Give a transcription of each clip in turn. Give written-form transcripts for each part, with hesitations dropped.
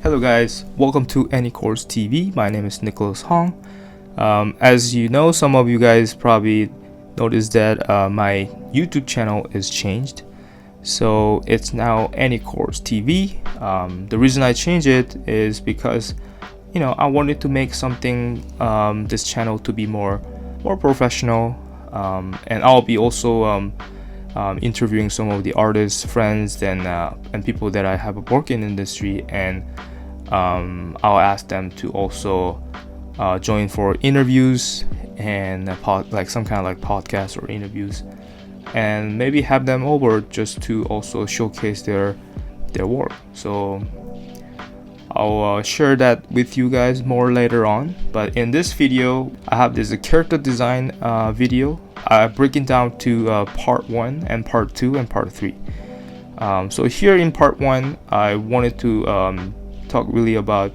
Hello guys, welcome to Any Course TV. My name is Nicholas Hong. As you know, some of you guys probably noticed that my YouTube channel is changed. So it's now Any Course TV. The reason I changed it is because I wanted to make something this channel to be more professional, and I'll be also interviewing some of the artists, friends, and people that I have worked in industry, and I'll ask them to also join for interviews and like some kind of like podcast or interviews, and maybe have them over just to also showcase their work. So I'll share that with you guys more later on. But in this video, I have this character design video. I break it down to part 1 and part 2 and part 3. So here in part 1, I wanted to talk really about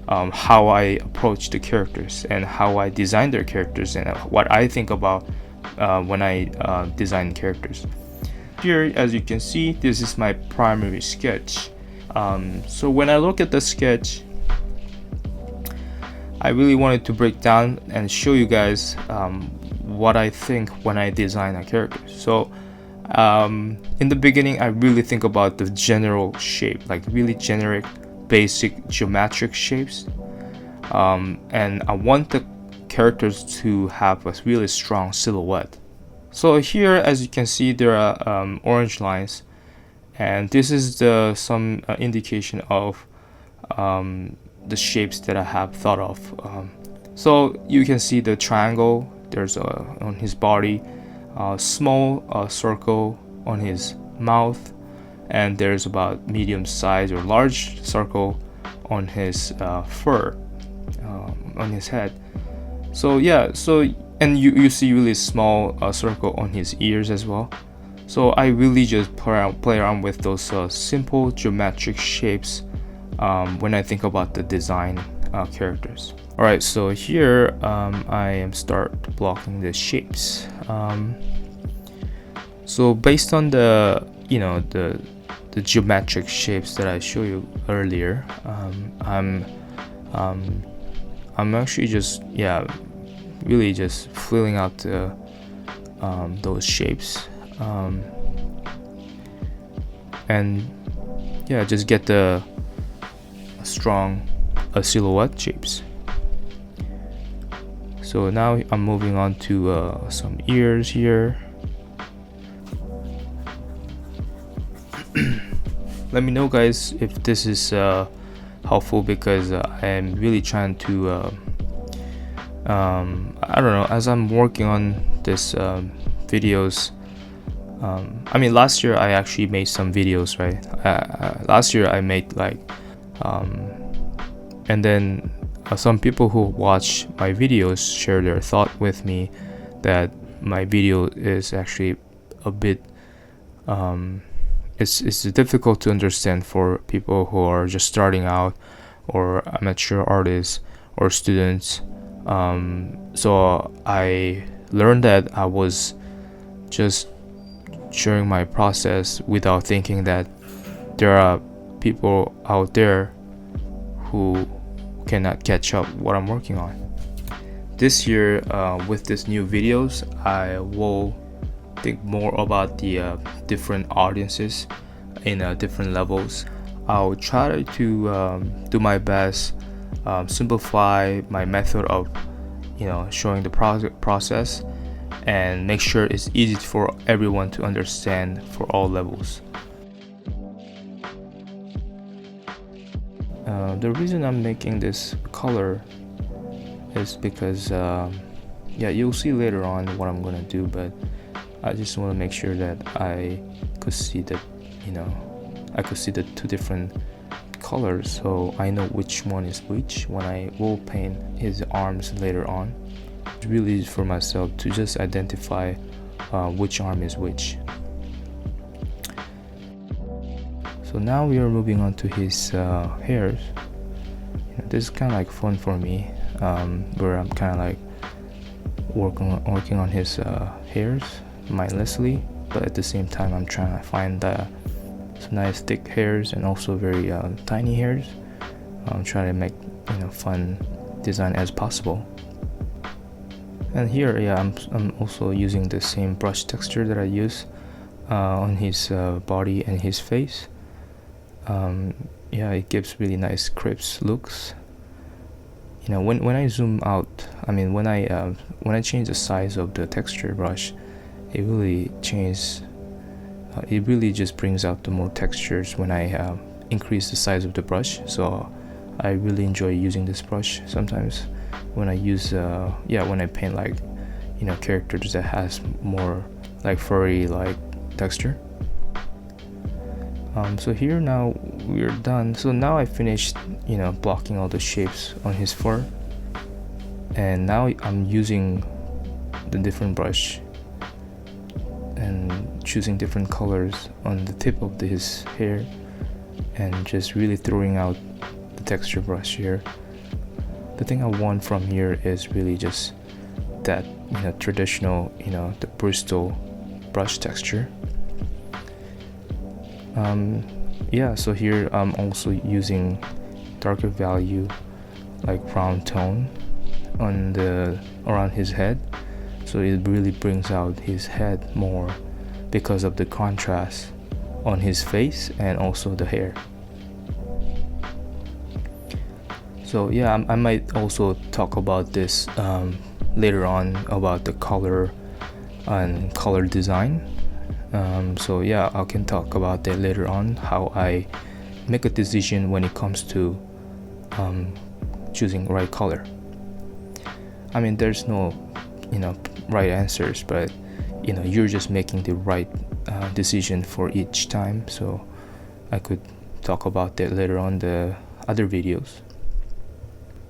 how I approach the characters and how I design their characters and what I think about when I design characters. Here, as you can see, this is my primary sketch. So when I look at the sketch, I really wanted to break down and show you guys what I think when I design a character. So in the beginning, I really think about the general shape, like really generic, basic geometric shapes, and I want the characters to have a really strong silhouette. So here, as you can see, there are orange lines, and this is some indication of the shapes that I have thought of. So you can see the triangle. There's on his body, a small circle on his mouth, and there's about medium size or large circle on his fur, on his head. So yeah, and you see really small circle on his ears as well. So I really just play around with those simple geometric shapes when I think about the design characters. Alright, so here I am start blocking the shapes. So based on the geometric shapes that I showed you earlier, I'm actually just really just filling out those shapes, and just get the strong silhouette shapes. So now I'm moving on to some ears here. Let me know, guys, if this is helpful, because I am really trying to I don't know, as I'm working on this videos. I mean, last year I actually made some videos, right? Last year I made like and then some people who watch my videos share their thought with me that my video is actually a bit it's difficult to understand for people who are just starting out, or amateur artists or students. So I learned that I was just sharing my process without thinking that there are people out there who cannot catch up what I'm working on. This year, with these new videos, I will think more about the different audiences in different levels. I'll try to do my best, simplify my method of showing the process, and make sure it's easy for everyone to understand for all levels. The reason I'm making this color is because you'll see later on what I'm gonna do, but I just want to make sure that I could see the two different colors, so I know which one is which when I will paint his arms later on. It's really easy for myself to just identify which arm is which. So now we are moving on to his hairs. This is kind of like fun for me, where I'm kind of like working on his hairs mindlessly, but at the same time I'm trying to find some nice thick hairs and also very tiny hairs try to make fun design as possible. And here, yeah, I'm also using the same brush texture that I use on his body and his face. Yeah, it gives really nice crisp looks. When I zoom out, when I change the size of the texture brush, it really changes. It really just brings out the more textures when I increase the size of the brush. So I really enjoy using this brush sometimes when I use when I paint like characters that has more like furry like texture. So here now we're done. So now I finished blocking all the shapes on his fur, and now I'm using the different brush and choosing different colors on the tip of his hair, and just really throwing out the texture brush here. The thing I want from here is really just that traditional the Bristol brush texture. Yeah, so here I'm also using darker value like brown tone on around his head, so it really brings out his head more because of the contrast on his face and also the hair. So yeah, I might also talk about this later on about the color and color design. So yeah, I can talk about that later on, how I make a decision when it comes to choosing right color. There's no right answers, but you're just making the right decision for each time. So I could talk about that later on the other videos.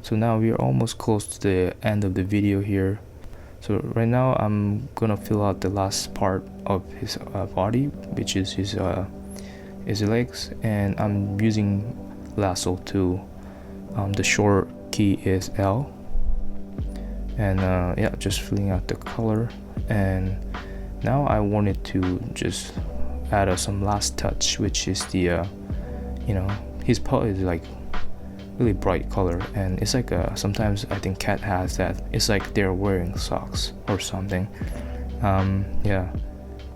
So now we are almost close to the end of the video here. So right now I'm gonna fill out the last part of his body, which is his legs, and I'm using lasso tool. The short key is L, and yeah, just filling out the color. And now I wanted to just add some last touch, which is the his paw is like really bright color, and it's like sometimes I think cat has that, it's like they're wearing socks or something. Yeah,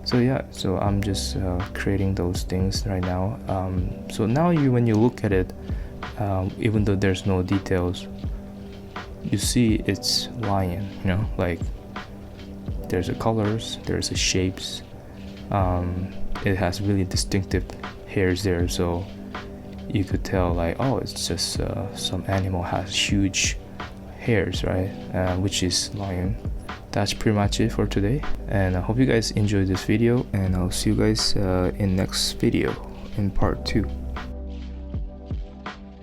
so I'm just creating those things right now. So now when you look at it, even though there's no details, you see it's lion, like there's the colors, there's the shapes, it has really distinctive hairs there, so you could tell like, oh, it's just some animal has huge hairs, right? Which is lion. That's pretty much it for today, and I hope you guys enjoyed this video, and I'll see you guys in next video in part 2.